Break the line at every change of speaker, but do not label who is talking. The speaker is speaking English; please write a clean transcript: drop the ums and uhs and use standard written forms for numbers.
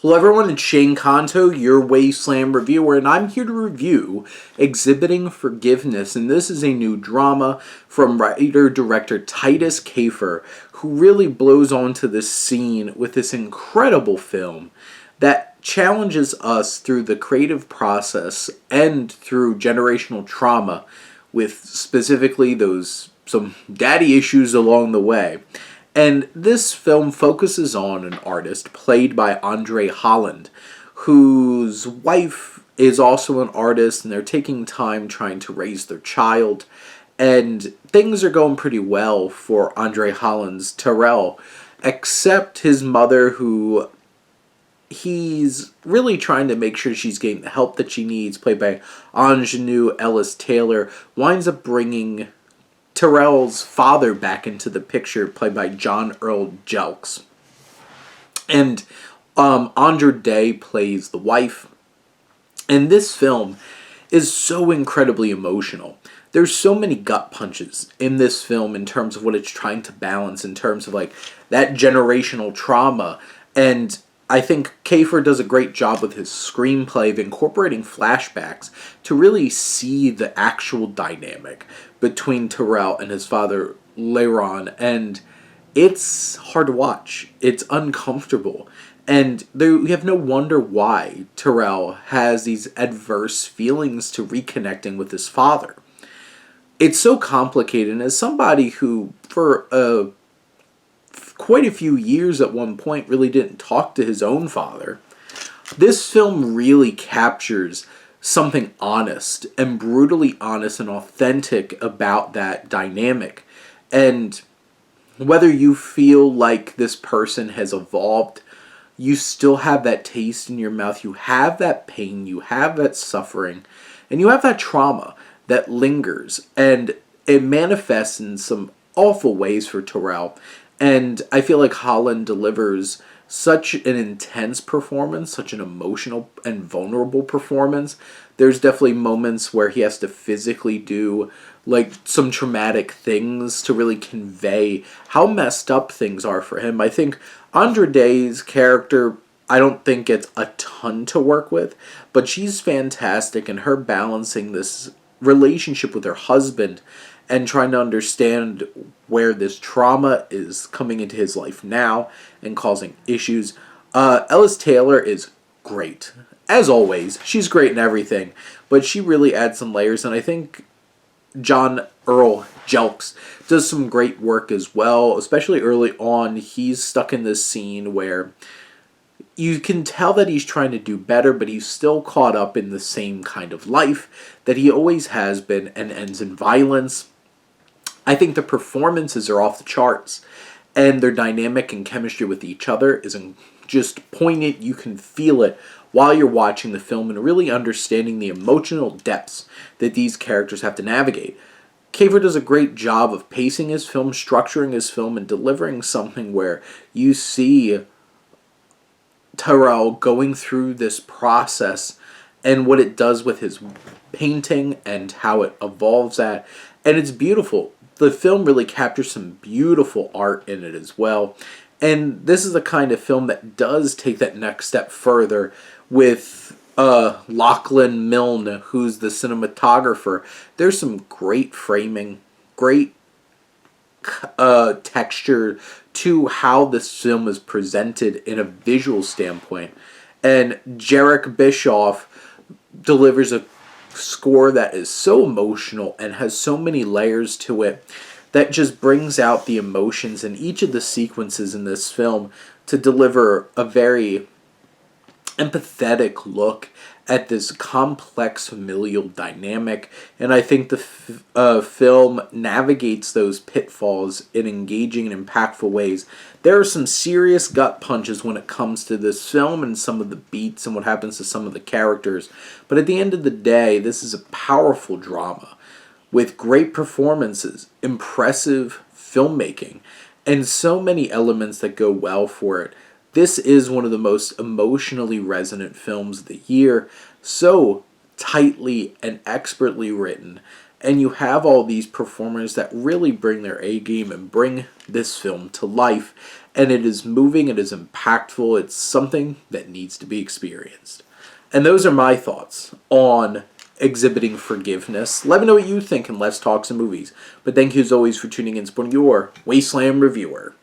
Hello everyone, it's Shane Kanto, your Wasteland reviewer, and I'm here to review Exhibiting Forgiveness, and this is a new drama from writer-director Titus Kafer, who really blows onto this scene with this incredible film that challenges us through the creative process and through generational trauma, with specifically some daddy issues along the way. And this film focuses on an artist played by Andre Holland, whose wife is also an artist, and they're taking time trying to raise their child. And things are going pretty well for Andre Holland's Terrell, except his mother, who he's really trying to make sure she's getting the help that she needs, played by Ingenue Ellis Taylor, winds up bringing Terrell's father back into the picture, played by John Earl Jelks. And Andra Day plays the wife. And this film is so incredibly emotional. There's so many gut punches in this film in terms of what it's trying to balance, in terms of like that generational trauma. And I think Kafer does a great job with his screenplay of incorporating flashbacks to really see the actual dynamic between Terrell and his father, Leiron. And it's hard to watch. It's uncomfortable. And we have no wonder why Terrell has these adverse feelings to reconnecting with his father. It's so complicated, and as somebody who, for quite a few years at one point, really didn't talk to his own father, this film really captures something honest and brutally honest and authentic about that dynamic. And whether you feel like this person has evolved, you still have that taste in your mouth, you have that pain, you have that suffering, and you have that trauma that lingers, and it manifests in some awful ways for Terrell. And I feel like Holland delivers such an intense performance, such an emotional and vulnerable performance. There's definitely moments where he has to physically do like some traumatic things to really convey how messed up things are for him. I think Andra Day's character, I don't think gets a ton to work with, but she's fantastic, and her balancing this relationship with her husband and trying to understand where this trauma is coming into his life now and causing issues. Ellis Taylor is great. As always, she's great in everything, but she really adds some layers, and I think John Earl Jelks does some great work as well, especially early on. He's stuck in this scene where you can tell that he's trying to do better, but he's still caught up in the same kind of life that he always has been, and ends in violence. I think the performances are off the charts, and their dynamic and chemistry with each other is just poignant. You can feel it while you're watching the film and really understanding the emotional depths that these characters have to navigate. Kafer does a great job of pacing his film, structuring his film, and delivering something where you see Terrell going through this process and what it does with his painting and how it evolves that. And it's beautiful. The film really captures some beautiful art in it as well. And this is the kind of film that does take that next step further with Lachlan Milne, who's the cinematographer. There's some great framing, great texture to how this film is presented in a visual standpoint. And Jarek Bischoff delivers a score that is so emotional and has so many layers to it that just brings out the emotions in each of the sequences in this film to deliver a very empathetic look at this complex familial dynamic. And I think the film navigates those pitfalls in engaging and impactful ways. There are some serious gut punches when it comes to this film and some of the beats and what happens to some of the characters. But at the end of the day, this is a powerful drama with great performances, impressive filmmaking, and so many elements that go well for it. This is one of the most emotionally resonant films of the year, so tightly and expertly written, And you have all these performers that really bring their A game and bring this film to life. And it is moving, it is impactful, it's something that needs to be experienced. And those are my thoughts on Exhibiting Forgiveness. Let me know what you think, and let's talk some movies. But thank you as always for tuning in, supporting your Wasteland reviewer.